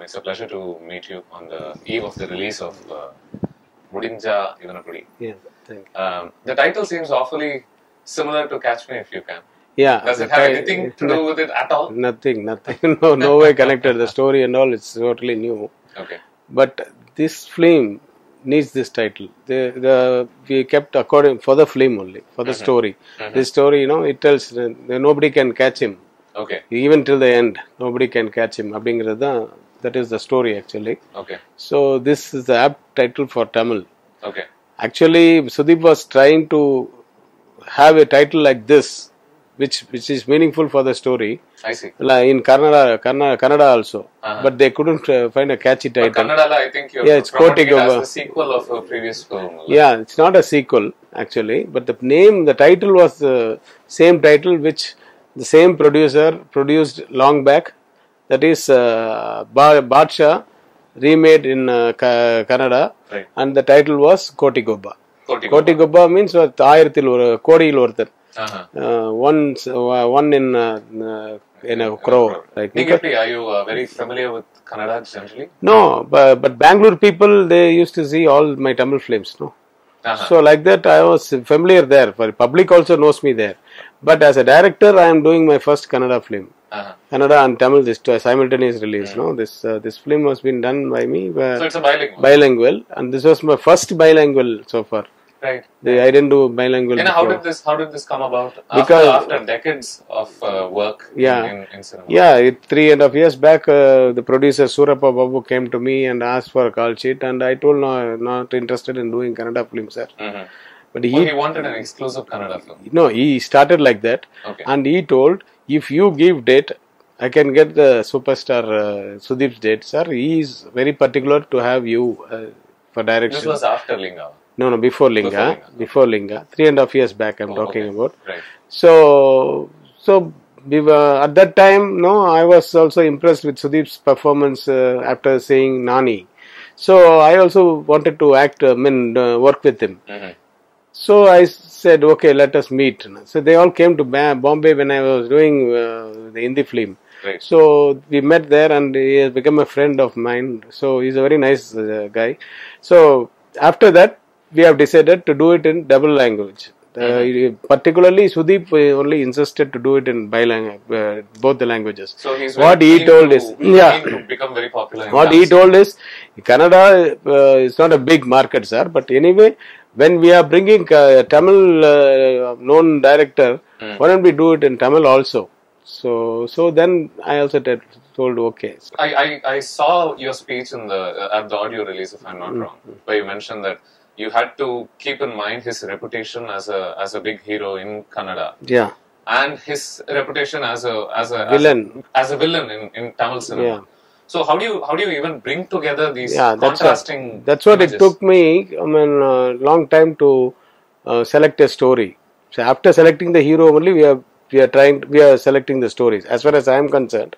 it's a pleasure to meet you on the eve of the release of Mudinja Ivana Pudi. Yeah, thank you. The title seems awfully similar to Catch Me If You Can. Yeah. Does it have anything to do with it at all? Nothing. No way connected. The story and all, it's totally new. Okay. But this film needs this title. We kept according for the film only, for the story. This story, it tells nobody can catch him. Okay. Even till the end, nobody can catch him. That is the story actually. Okay. So this is the apt title for Tamil. Okay. Actually, Sudeep was trying to have a title like this, which is meaningful for the story. I see. In Kannada also, but they couldn't find a catchy title. But Kannada, I think you're it's promoting it as the sequel of a previous film. Yeah, it's not a sequel actually, but the title was the same title which the same producer produced long back. That is Badshah, remade in Kannada, right. And the title was Koti Gobba. Koti Gobba means Kodiyil Orthan. One in a crow. Right? Are you very familiar with Kannada generally? No, but Bangalore people, they used to see all my Tamil films. No, so like that I was familiar there. For public also knows me there. But as a director, I am doing my first Kannada film. Kannada and Tamil, this simultaneous release. No, this film has been done by me. So it's a bilingual. Bilingual, and this was my first bilingual so far. Right. I didn't do bilingual. And how did this come about? After decades of work in cinema. Yeah, 3.5 years back, the producer Surappa Babu came to me and asked for a call sheet, and I told no, not interested in doing Kannada films, sir. But he wanted an exclusive Kannada film. No, he started like that, and he told, if you give date, I can get the superstar Sudeep's date, sir. He is very particular to have you for direction. This was after Linga. No, before Linga. Before Linga. 3.5 years back I'm talking about. Right. So we were, at that time, I was also impressed with Sudeep's performance after seeing Nani. So I also wanted to work with him. So I said, okay, let us meet. So they all came to Bombay when I was doing the Hindi film. Right. So we met there, and he has become a friend of mine. So he's a very nice guy. So after that, we have decided to do it in double language. Particularly, Sudeep only insisted to do it in both the languages. So he's what he told is, to become very popular. What he told is, Kannada is not a big market, sir. But anyway, when we are bringing Tamil known director, why don't we do it in Tamil also? So then I also told okay. I saw your speech in at the audio release, if I'm not wrong, where you mentioned that you had to keep in mind his reputation as a big hero in Kannada. Yeah. And his reputation as a villain. As a villain in Tamil cinema. Yeah. So how do you even bring together these contrasting that's what images? It took me a long time to select a story. So after selecting the hero only, we are selecting the stories. As far as I am concerned,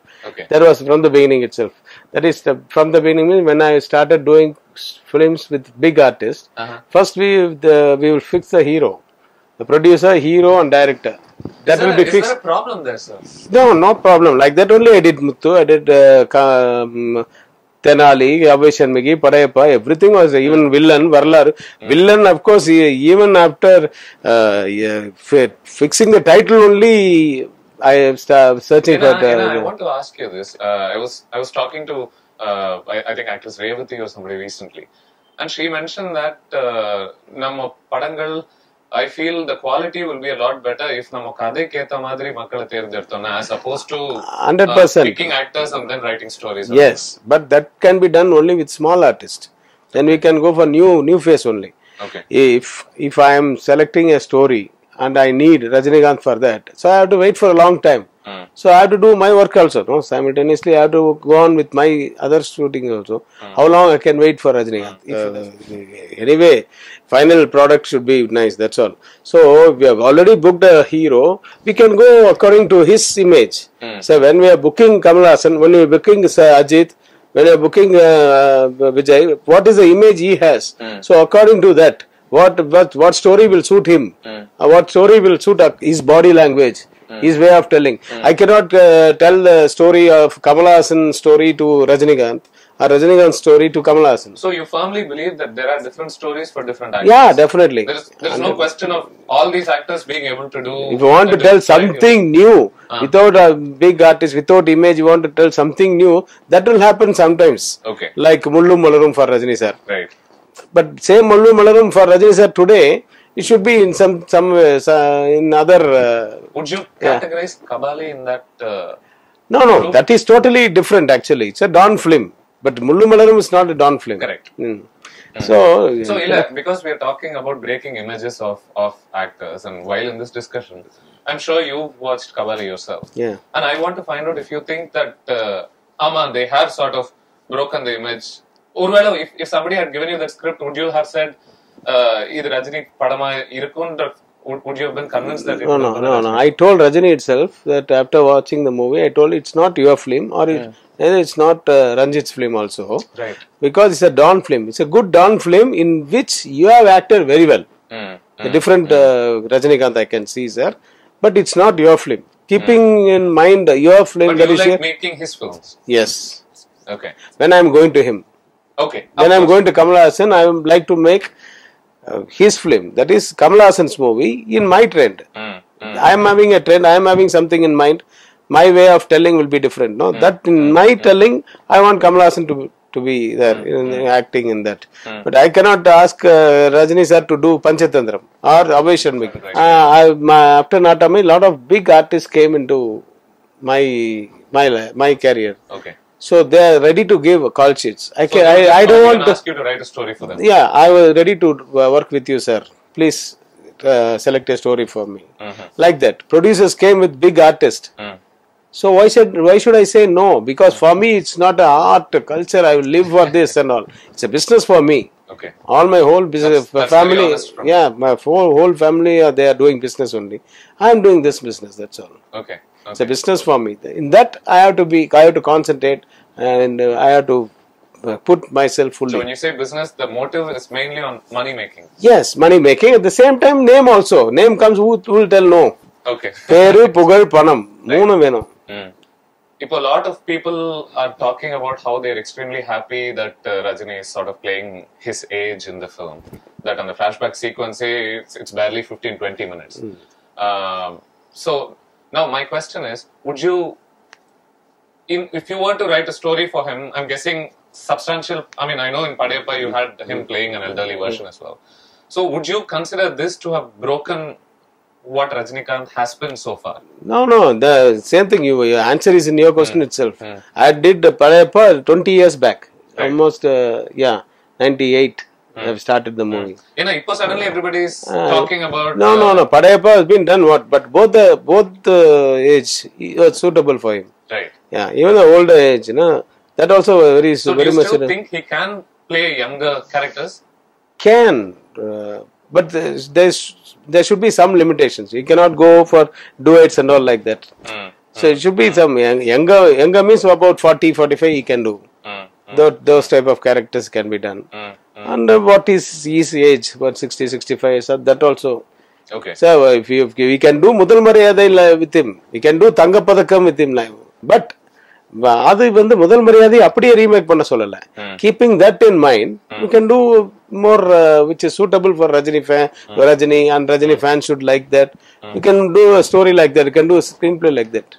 that was from the beginning itself. That is from the beginning when I started doing films with big artists. First we will fix the hero, the producer, hero, and director. That will be fixed. Is there a problem there, sir? No problem. Like that only I did Muthu. I did Tenali, Abhishanmigi, Padayappa, everything was even villain, Varlar. Villain, of course, even after fixing the title only, I started searching for I want to ask you this. I was talking to, I think actress Revati or somebody recently, and she mentioned that Namma Padangal, I feel the quality will be a lot better if நம்ம கதைக்கு ஏத்த மாதிரி மக்களை தேர்ந்தெடுத்தோம்னா as opposed to 100% picking actors and then writing stories. Yes, but that can be done only with small artists. Then we can go for new face only. Okay. If I am selecting a story and I need Rajinikanth for that, so I have to wait for a long time. So I have to do my work also. Simultaneously, I have to go on with my other shooting also. How long I can wait for Rajinikanth? Anyway, final product should be nice. That's all. So we have already booked a hero. We can go according to his image. So when we are booking Kamal Haasan, when we are booking Ajit, when we are booking Vijay, what is the image he has? So according to that, what story will suit him? What story will suit his body language? His way of telling. I cannot tell the story of Kamal Haasan story to Rajinikanth a Rajinikanth story to Kamal Haasan. So you firmly believe that there are different stories for different actors? Yeah, definitely. There is no question of all these actors being able to do... If you want to tell something new, without a big artist, without image, you want to tell something new, that will happen sometimes. Okay. Like Mullu Malarum for Rajini sir. Right. But same Mullu Malarum for Rajini sir today, it should be in some in other... Would you categorize Kabali in that... No, that is totally different actually. It's a Dawn film. But Mullu Malarum is not a Dawn film. Correct. So, because we are talking about breaking images of actors, and while in this discussion, I'm sure you've watched Kabali yourself. Yeah. And I want to find out if you think that they have sort of broken the image. Urvela, if somebody had given you that script, would you have said, either Rajini Padama Irukun, would you have been convinced that it was No. I told Rajini itself that after watching the movie, I told it's not your film or it's not Ranjit's film also. Right. Because it's a Dawn film. It's a good Dawn film in which you have acted very well. The different Rajinikanth I can see, sir. But it's not your film. Keeping in mind your film. But you like making his films? Yes. Okay. When I am going to him. Okay. When I am going to Kamal Haasan, I would like to make his film, that is Kamal Haasan's movie, in my trend. I am having a trend, I am having something in mind. My way of telling will be different. No, that in my telling, I want Kamal Haasan to be there, acting in that. But I cannot ask Rajini sir to do Panchatandram or Abhay Shanmugam. After Natami, a lot of big artists came into my career. Okay. So they are ready to give call sheets. I don't want to ask you to write a story for them. Yeah, I was ready to work with you, sir. Please select a story for me. Like that. Producers came with big artists. So why should I say no? Because for me it's not an art culture. I will live for this and all. It's a business for me. Okay. All my whole business family. My whole family they are doing business only. I am doing this business. That's all. Okay. It's a business for me. In that I have to concentrate and I have to put myself fully. So when you say business, the motive is mainly on money making. Yes, money making. At the same time, name also. Name comes. Who will tell no? Okay. Peru, Pugal, Panam. Moonu venum. A lot of people are talking about how they're extremely happy that Rajini is sort of playing his age in the film. That on the flashback sequence, it's barely 15-20 minutes. So now my question is, would you, if you were to write a story for him, I'm guessing substantial, I mean, I know in Padayappa you had him playing an elderly version as well. So would you consider this to have broken what Rajinikanth has been so far? No, the same thing, your answer is in your question itself. I did Padayappa 20 years back, almost, 98. I've started the movie. Suddenly everybody is talking about... No, Padayappa has been done what? But both the age was suitable for him. Right. Yeah, even the older age, that also very so very much... So do you still think he can play younger characters? Can, but there should be some limitations. You cannot go for duets and all like that. So it should be some younger means about 40, 45 he can do. Those type of characters can be done. And what is his age? What 60, 65? So that also. Okay. So if we can do Mudal Maryadai with him, we can do Thangapadakam with him live. But அது வந்து முதல் மரியாதை அப்படியே remake பண்ண சொல்லல. Keeping that in mind, we can do more which is suitable for Rajini and Rajini fans should like that. We can do a story like that. We can do a screenplay like that.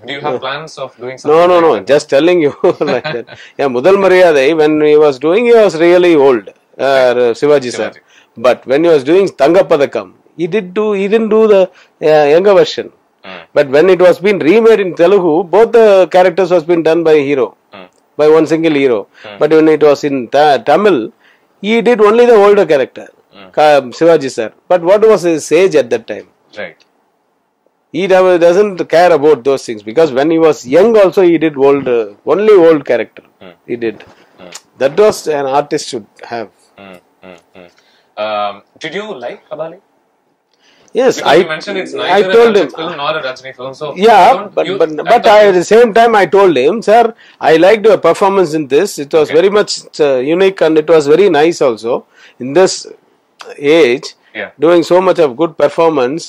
Do you have plans of doing something? No. Like just telling you like that. Yeah, Mudal Maryadai, when he was doing, he was really old, Shivaji sir. But when he was doing Thangapadakam, he didn't do the younger version. But when it was been remade in Telugu, both the characters was been done by a hero, by one single hero. But when it was in Tamil, he did only the older character, Shivaji sir. But what was his age at that time? Right. He doesn't care about those things because when he was young also he did only old character. He did. That was an artist should have. Did you like Kabali? Yes, because you mentioned it's neither a Ranjit film nor a Rajini film. So yeah, but at the same time I told him, sir, I liked your performance in this. It was very much unique and it was very nice also. In this age, doing so much of good performance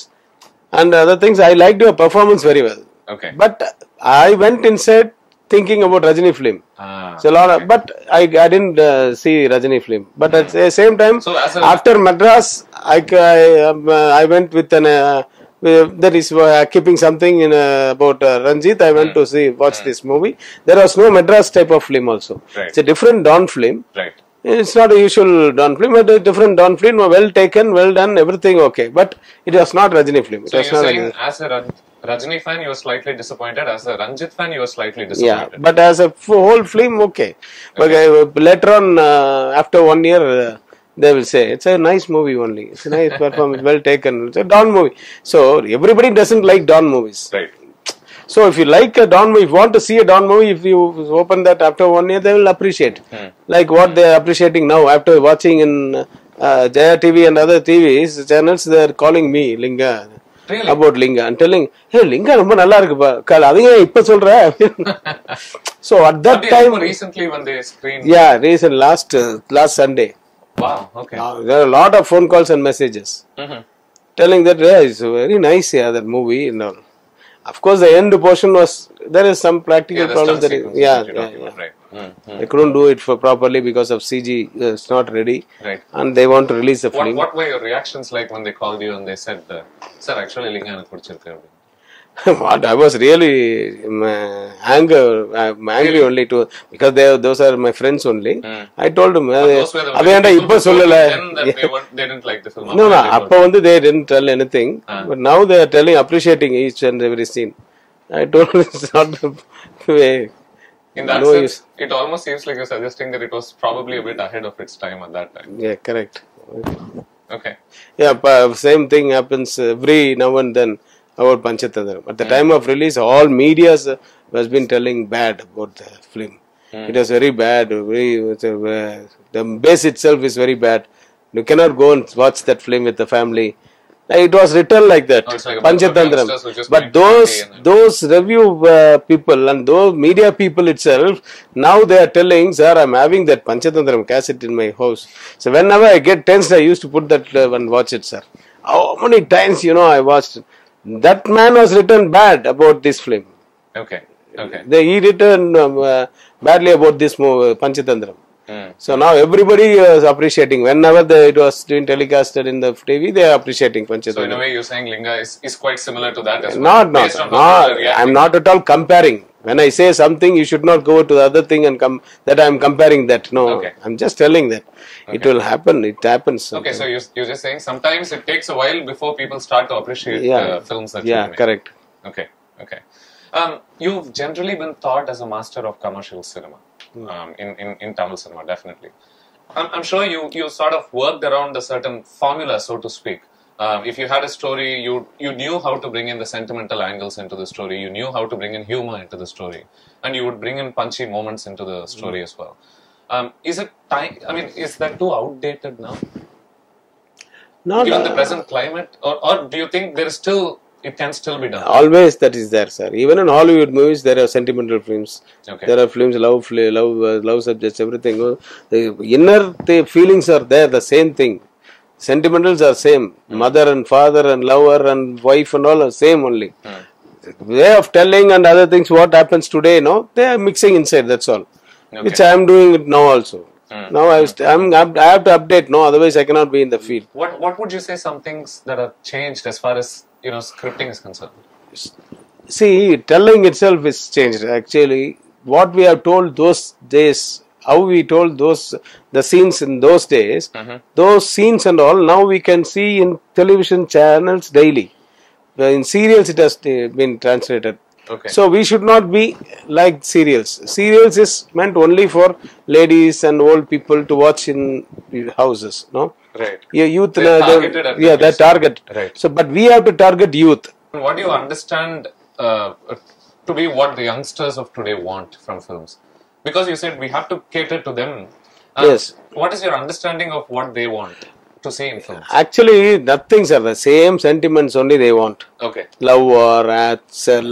and other things, I liked your performance very well. Okay. But I went inside thinking about Rajini film. Ah, So a lot of, but I didn't see Rajini film. But at the same time, So as a after Madras, I went with an that is keeping something in about Ranjit. I went to watch this movie. There was no Madras type of film also. Right. It's a different Don film. right. It's not a usual Don film, but a different Don film. Well taken, well done, everything okay. But it was not Rajini film. It So was you're not saying Rajini. as a Rajini fan, you were slightly disappointed. As a Ranjit fan, you were slightly Yeah, disappointed. but as a whole film, okay. But later on, after 1 year, they will say it's a nice movie only. It's a nice performance, well taken. It's a Don movie. So everybody doesn't like Don movies. Right. So if you like a Don movie, if you want to see a Don movie, if you open that after 1 year, they will appreciate. Like what they are appreciating now after watching in Jaya TV and other TVs channels, they are calling me Linga. Really? About Linga and telling, hey, Linga ரொம்ப நல்லா இருக்குப்பா. அதையே இப்ப சொல்ற. So at that time, recently when they screened. yeah, recent last Sunday, Wow. Okay. there are a lot of phone calls and messages telling that it's very nice, that movie and all. Of course, the end portion was there is some practical the problems. stunt sequences that you're Yeah. talking about, right. They couldn't do it for properly because of CG. It's not ready, Right. and they want to release the film. What were your reactions like when they called you and they said, "Sir, actually, Linga எனக்கு பிடிச்சிருக்கு." What I was really angry only to because those are my friends only. I told them, Those were the "Avenda people இப்ப who told you சொல்லல." then that they didn't like the film. No, After they told அப்ப வந்து they didn't tell anything, but now they are telling, appreciating each and every scene. I told them it's not the way. you. In that No sense, use. it almost seems like you're suggesting that it was probably a bit ahead of its time at that time. Yeah, correct. Okay. Yeah, same thing happens every now and then about Panchatandram. At the time of release, all medias has been telling bad about the film. It was very bad. The base itself is very bad. You cannot go and watch that film with the family. It was written like that, it's like a bunch of Panchatandram. youngsters who just But went to party and those review people and those media people itself, now they are telling, sir, I'm having that Panchatandram cassette in my house. So whenever I get tensed, I used to put that and watch it, sir. How many times, I watched it. That man was written bad about this film. Okay. Okay. He written badly about this movie, Panchatandram. So now everybody is appreciating. Whenever it was being telecasted in the TV, they are appreciating Panchatandram. So in a way, you're saying Linga is quite similar to that as well. Not. Based on how people are reacting. I'm not at all comparing. When I say something, you should not go to the other thing and that I'm comparing that. No, Okay. I'm just telling that it will happen. It happens. Okay, so you're just saying sometimes it takes a while before people start to appreciate films that you make. Correct. Okay, okay. You've generally been thought as a master of commercial cinema in Tamil cinema, definitely. I'm sure you sort of worked around a certain formula, so to speak. If you had a story, you knew how to bring in the sentimental angles into the story. You knew how to bring in humor into the story, and you would bring in punchy moments into the story as well. Is it time? I mean, is that too outdated now? Not Given the present climate, or do you think it can still be done? always that is there, sir. Even in Hollywood movies, there are sentimental films. Okay. There are films love subjects, everything. The inner feelings are there. The same thing. Sentimentals are same. Mother and father and lover and wife and all are same only. Way of telling and other things. What happens today? No, they are mixing inside. That's all. Okay. Which I am doing it now also. Now I have to update. No, otherwise I cannot be in the field. What would you say some things that have changed as far as scripting is concerned? See, telling itself is changed. Actually, what we have told those days, how we told the scenes in those days, those scenes and all, now we can see in television channels daily. In serials, it has been translated. Okay. So we should not be like serials. Serials is meant only for ladies and old people to watch in houses. No. Right. Youth. They're targeted at they're that target. Right. So, but we have to target youth. What do you understand to be what the youngsters of today want from films? Because you said we have to cater to them. Yes. What is your understanding of what they want to see in films? Actually, nothing, sir. The same sentiments only they want. Okay. Love or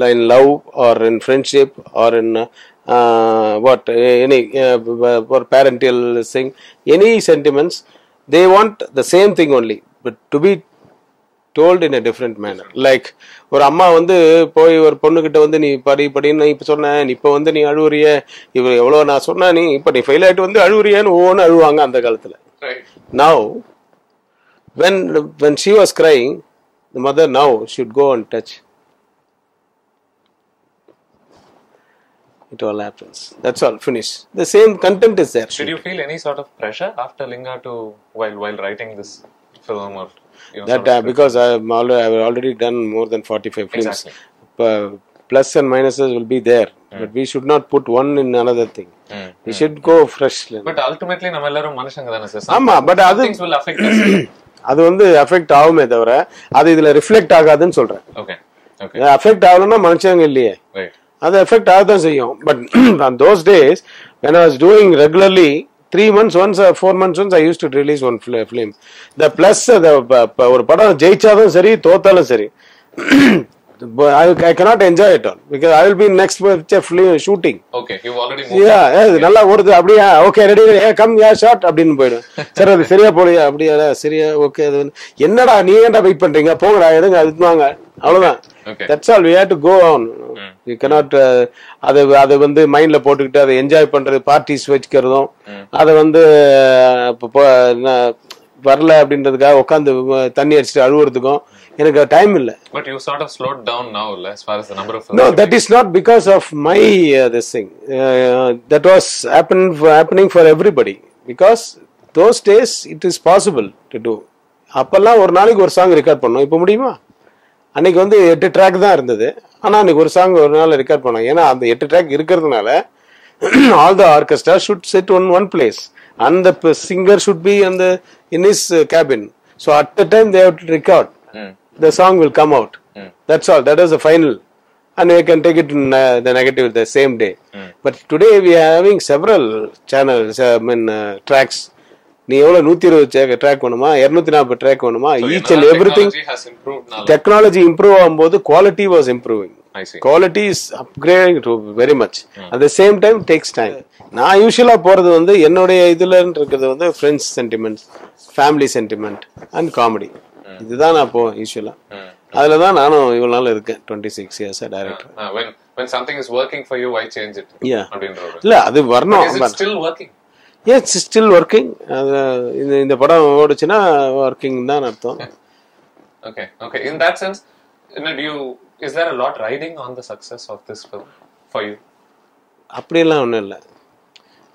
in love or in friendship or in any or parental thing, any sentiments, they want the same thing only. But to be told in a different manner. Like ஒரு அம்மா வந்து போய் ஒரு பொண்ணுகிட்ட வந்து நீ படின்னு இப்ப சொன்ன இப்ப வந்து நீ அழுவுறிய இவ எவ்வளவு நான் சொன்னா நீ இப்ப நீ ஃபெயில் ஆயிட்டு வந்து அழுவுறியான்னு ஒவ்வொன்னு அழுவாங்க அந்த காலத்துல. Now when she was crying, the mother now should go and touch. It all happens. That's all. Finish. The same content is there. Did you feel any sort of pressure after Linga to while writing this film or that because I've already done more than 45 films. Exactly. Plus and minuses will be there, but we should not put one in another thing. We should go fresh. But ultimately நம்ம எல்லாரும் மனுஷங்க தானே sir. ஆமா, but அது things will affect us. அது வந்து affect ஆகுமே தவிர அது இதுல ரிஃப்ளெக்ட் ஆகாதுன்னு சொல்றேன். Okay. அஃபெக்ட் ஆகலன்னா மனுஷங்க இல்லையே. Right. அது எஃபெக்ட் ஆகத்தான் செய்யும். But on those days when I was doing regularly 3 months once or 4 months once I used to release one film. The plus ஒரு படம் ஜெயிச்சாலும் சரி தோத்தாலும் சரி I cannot enjoy it all because I will be next film shooting. Okay, you already moved. Yeah, நல்லா ஓடுது அப்படியே okay ready come யா shot அப்படின்னு போயிடும். சரி அது சரியா போலியா அப்படியே சரியா ஓகே அது என்னடா நீ ஏன்டா வெயிட் பண்றீங்க போங்கடா எதுங்க அதுவாங்க அவ்வளவுதான். That's all we have to go on. You cannot அதை வந்து மைண்ட்ல போட்டுக்கிட்டு அதை என்ஜாய் பண்றது பார்ட்டிஸ் வச்சுக்கிறதும் அதை வந்து வரல அப்படின்றதுக்காக உட்காந்து தண்ணி அடிச்சுட்டு அழுவுறதுக்கும் எனக்கு டைம் இல்ல. But you sort of slowed down now as far as the number of films. No, that is not because of my this thing. That was happening for everybody because those days it is possible to do. அப்பெல்லாம் ஒரு நாளைக்கு ஒரு song record பண்ணோம். இப்ப முடியுமா? அன்னைக்கு வந்து 8 track தான் இருந்தது. ஆனா அன்னைக்கு ஒரு சாங் ஒரு நாள் ரெக்கார்ட் பண்ணோம். ஏன்னா அந்த 8 ட்ராக் இருக்கிறதுனால all the orchestra should sit on one place and the singer should be in his cabin. So at the time they have to record. The song will come out. That's all. That is the final. And we can take it in the negative the same day. But today we are having several channels, tracks. நீ எவ்வளவு 120 track வேணுமா 240 track வேணுமா each and everything technology improve ஆகும்போது quality was improving. Quality is upgrading to very much. At the same time takes time. நான் யூசுவலா போறது வந்து என்னுடைய இதுல இருக்கிறது வந்து friends sentiments, family sentiment and comedy. இதுதான் நான் போவேன் யூசுவலா. அதுலதான் நானும் இவ்வளவு நாள் இருக்கேன் 26 years director. When something is working for you, why change it? இல்ல அது வரணும். Is it still working? Yes, it's still working. இந்த படம் ஓடுச்சுன்னா working தான் அர்த்தம். Okay. In that sense, is there a lot riding on the success of this film for you? அப்படியெல்லாம் ஒன்றும் இல்லை.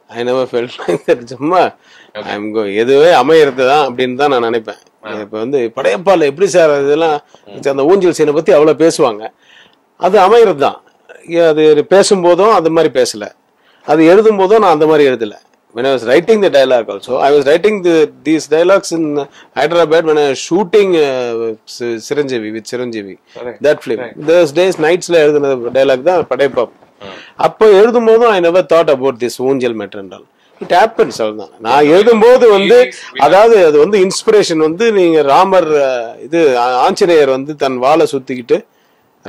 I never felt like that. சும்மா எதுவே அமையிறது தான் அப்படின்னு தான் நான் நினைப்பேன். இப்போ வந்து படையப்பால எப்படி சார் இதெல்லாம் அந்த ஊஞ்சல் சீனை பத்தி அவ்வளோ பேசுவாங்க. அது அமையிறது தான். அது பேசும்போதும் அது மாதிரி பேசல, அது எழுதும் போதும் நான் அந்த மாதிரி எழுதல. When I was writing the dialogue also, I was writing these dialogues in Hyderabad when I was shooting Chiranjeevi with Chiranjeevi. That film. Those days nightsல எழுதுன dialogue தான் படையப்பா. அப்போ எழுதும் போதும் I never thought about this ஊஞ்சல் matter and all. It happens அவ்வளவுதான். நான் எழுதும்போது வந்து அதாவது அது வந்து இன்ஸ்பிரேஷன் வந்து நீங்க ராமர் இது ஆஞ்சநேயர் வந்து தன் வாளை சுத்திக்கிட்டு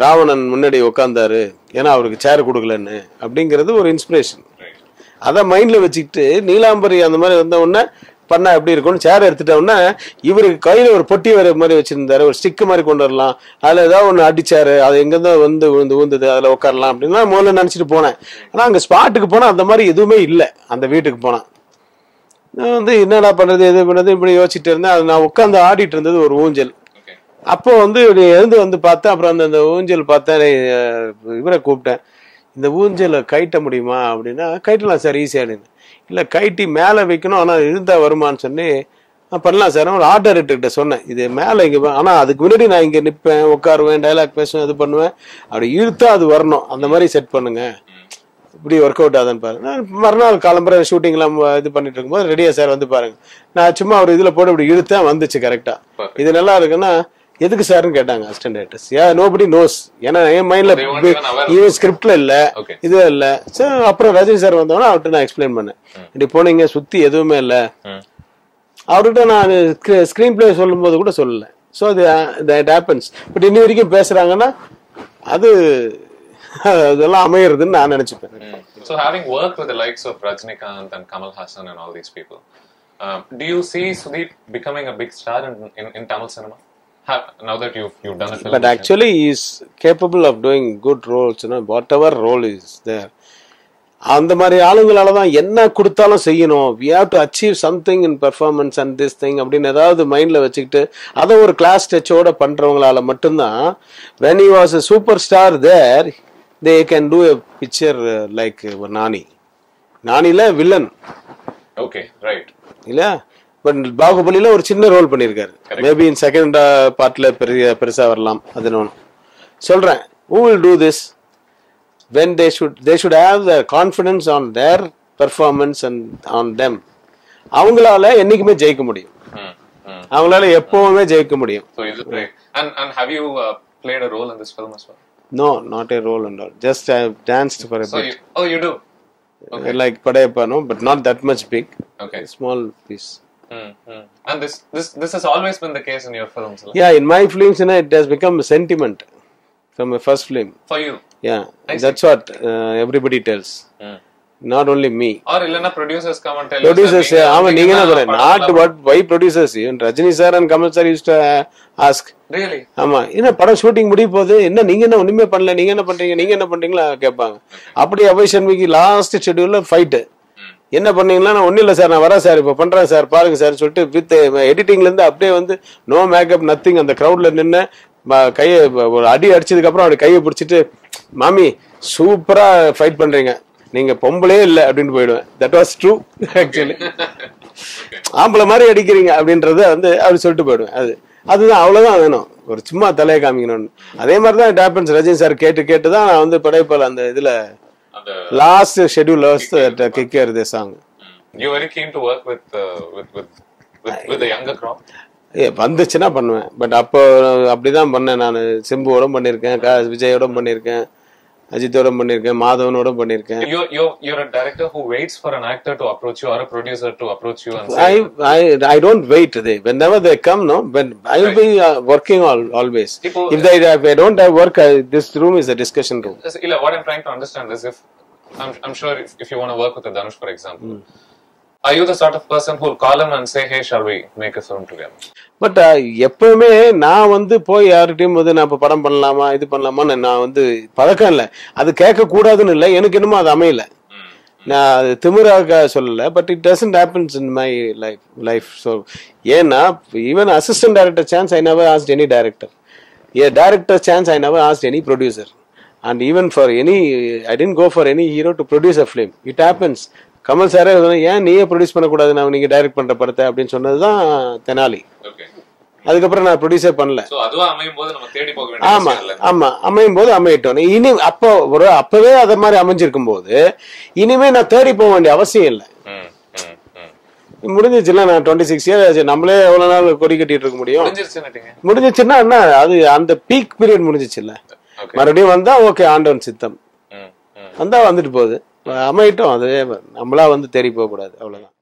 ராவணன் முன்னாடி உட்கார்ந்தாரு ஏன்னா அவருக்கு சேர் கொடுக்கலன்னு அப்படிங்கிறது ஒரு இன்ஸ்பிரேஷன். அதை மைண்ட்ல வச்சுக்கிட்டு நீலாம்பரி அந்த மாதிரி வந்த உடனே பண்ணா எப்படி இருக்கும்னு சேர் எடுத்துட்ட உடனே இவருக்கு கையில ஒரு பொட்டி வர மாதிரி வச்சிருந்தாரு, ஒரு ஸ்டிக் மாதிரி கொண்டு வரலாம், அதுல ஏதாவது ஒண்ணு அடிச்சாரு, அது எங்கதான் வந்து விழுந்தது அதுல உட்காரலாம் அப்படின்னா முதல்ல நினைச்சிட்டு போனேன். ஆனா அங்க ஸ்பாட்டுக்கு போனா அந்த மாதிரி எதுவுமே இல்லை. அந்த வீட்டுக்கு போனா நான் வந்து என்னடா பண்றது எது பண்றது இப்படி யோசிச்சுட்டு இருந்தேன். அது நான் உட்காந்து ஆடிட்டு இருந்தது ஒரு ஊஞ்சல். அப்போ வந்து எழுந்து வந்து பார்த்தேன். அப்புறம் அந்த ஊஞ்சல் பார்த்தேன், இவரை கூப்பிட்டேன், இந்த ஊஞ்சலை கைட்ட முடியுமா அப்படின்னா கைட்டலாம் சார் ஈஸியானு. இல்லை கைட்டி மேலே வைக்கணும் ஆனால் இழுந்தா வருமானு சொன்னி பண்ணலாம் சார். ஒரு ஆர்ட் டைரக்டர்கிட்ட சொன்னேன் இது மேலே இங்கே, ஆனால் அதுக்கு முன்னாடி நான் இங்கே நிற்பேன் உட்காருவேன் டைலாக் பேசுவேன் இது பண்ணுவேன், அப்படி இழுத்தா அது வரணும் அந்த மாதிரி செட் பண்ணுங்க, இப்படி ஒர்க் அவுட் ஆகுதுன்னு பாருங்க. நான் மறுநாள் கிளம்புற ஷூட்டிங்லாம் இது பண்ணிட்டு இருக்கும்போது ரெடியா சார் வந்து பாருங்க, நான் சும்மா ஒரு இதில் போட்டு இப்படி இழுத்தேன் வந்துச்சு கரெக்டா. இது நல்லா இருக்குன்னா எதுக்கு சார்ன்னு கேட்டாங்க அசிஸ்டன்ட் டைரக்டர்ஸ். Nobody nose. ஏன்னா என் மைண்ட்ல ஸ்கிரிப்ட்ல இல்ல இது இல்ல. அப்புறம் ரஜினி சார் வந்தோன்னா அவர்கிட்ட நான் எக்ஸ்பிளைன் பண்ணேன், இப்படி போனீங்க சுத்தி எதுவுமே இல்ல. அவர்கிட்ட நான் ஸ்கிரீன் பிளே சொல்லும் போது கூட சொல்லல. ஸோ அது ஹேப்பன்ஸ். பட் இன்னி வரைக்கும் பேசுறாங்கன்னா அது அதெல்லாம் அமையறதுன்னு நான் நினைச்சுப்பேன். So having worked with the likes of Rajinikanth and Kamal Hassan and all these people, do you see Sudeep becoming a big star in Tamil cinema? now that you've done a film. But actually, he is capable of doing good roles. You know, whatever role is there. அந்த மாதிரி ஆளுங்களால தான் என்ன கொடுத்தாலும் செய்யணும். We have to achieve something in performance and this thing அப்படின்னு ஏதாவது மைண்ட்ல வச்சுக்கிட்டு அதை ஒரு கிளாஸ் டச்சோட பண்றவங்களால மட்டும்தான் when he was a superstar there they can do a picture like நானில வில்லன். Okay right. இல்ல பட் பாகுபலியில ஒரு சின்ன ரோல் பண்ணிருக்காரு. மேபி இன் செகண்ட் பார்ட்ல பெருசா வரலாம். அது நான் சொல்றேன். Who will do this? When they should have the confidence on their performance and on them. அவங்களால என்னைக்குமே ஜெயிக்க முடியும். அவங்களால எப்பவுமே ஜெயிக்க முடியும். So is it right? And have you played a role in this film as well? No, not a role and all. Just I have danced for a bit. You do? Okay. Like Padayappa, no, but not that much big. Okay. A small piece. And this has always been the case in your films, right? Yeah, in my films, you know, it has become a sentiment from my first film. For you? Yeah, that's what everybody tells. Not only me. Or illana producers come and tell producers say, not what, why producers? Even Rajini sir and Kamal sir used to ask. Really? ஆமா, என்ன படம் shooting முடிய போகுது, என்ன நீங்க என்ன ஒண்ணுமே பண்ணல, நீங்க என்ன பண்றீங்களா கேட்பாங்க. அப்படி அபய் சண்முகி லாஸ்ட் ஷெட்யூல்ல ஃபைட் என்ன பண்ணீங்களா, நான் ஒன்னும் இல்ல சார், நான் வரேன் சார், இப்ப பண்றேன் சார், பாருங்க சார் சொல்லிட்டு வித் எடிட்டிங்ல இருந்து அப்படியே வந்து நோ மேக்கப் நத்திங் அந்த கிரௌட்ல நின்று கையை ஒரு அடி அடிச்சதுக்கு அப்புறம் அப்படி கையை பிடிச்சிட்டு மாமி சூப்பரா ஃபைட் பண்றீங்க, நீங்க பொம்பளே இல்ல அப்படின்னு போயிடுவேன். That was true actually. ஆம்பளை மாதிரி அடிக்கிறீங்க அப்படின்றத வந்து அப்படி சொல்லிட்டு போயிடுவேன். அதுதான் அவ்வளவுதான் வேணும், ஒரு சும்மா தலையை காமிக்கணும்னு. அதே மாதிரிதான் இட் ஹேப்பன்ஸ். ரஜினி சார் கேட்டு தான் நான் வந்து படைப்பால் அந்த இதுல last schedule kicker the song. You very keen to work with the younger crop? வந்துச்சுன்னா பண்ணுவேன். பட் அப்போ அப்படிதான் பண்ணேன். நான் சிம்புவோட பண்ணிருக்கேன், விஜயோட பண்ணிருக்கேன், அஜித்தோட பண்ணிருக்கேன், மாதவனோட பண்ணிருக்கேன். You're a director who waits for an actor to approach you or a producer to approach you and say, I don't wait. Whenever they come, no, when I will be working always. If I don't have work, this room is a discussion room. What I'm trying to understand is, if I'm sure if you want to work with a Dhanush, for example, are you the sort of person who will call him and say, hey, shall we make a film together? But எப்பவுமே நான் வந்து போய் யார்கிட்டயும் போது நான் இப்ப படம் பண்ணலாமா இது பண்ணலாமான்னு நான் வந்து பழக்கம் இல்லை. அது கேட்க கூடாதுன்னு இல்லை, எனக்கு என்னமோ அது அமையல. நான் அது திமிராக சொல்லல. But it doesn't happens in my life. So ஏன்னா even assistant director chance I never asked any director. Director chance I never asked any producer. And even for any I didn't go for any hero to produce a film. It happens. Kamal சாரே ஏன் நீயே produce பண்ணக்கூடாது, நான் நீங்க direct பண்ற படத்தை அப்படின்னு சொன்னதுதான் தெனாலி. அதுக்கப்புறம் நான் ப்ரொடியூஸே பண்ணல. ஆமா ஆமா, அமையும் போது அமையட்டும். இனி அப்பவே அத மாதிரி அமைஞ்சிருக்கும் போது இனிமே நான் தேடி போக வேண்டிய அவசியம் இல்லை. முடிஞ்சிச்சுல, நான் 26 இயர்ஸ், நம்மளே எவ்வளவு நாள் கொடி கட்டிட்டு இருக்க முடியும்? முடிஞ்சிச்சுன்னா என்ன, அது அந்த பீக் பீரியட் முடிஞ்சிச்சுல்ல. மறுபடியும் வந்தா ஓகே, ஆண்டவன் சித்தம் வந்தா வந்துட்டு போகுது, அமையட்டும். அதுவே நம்மளா வந்து தேடி போக கூடாது, அவ்வளவுதான்.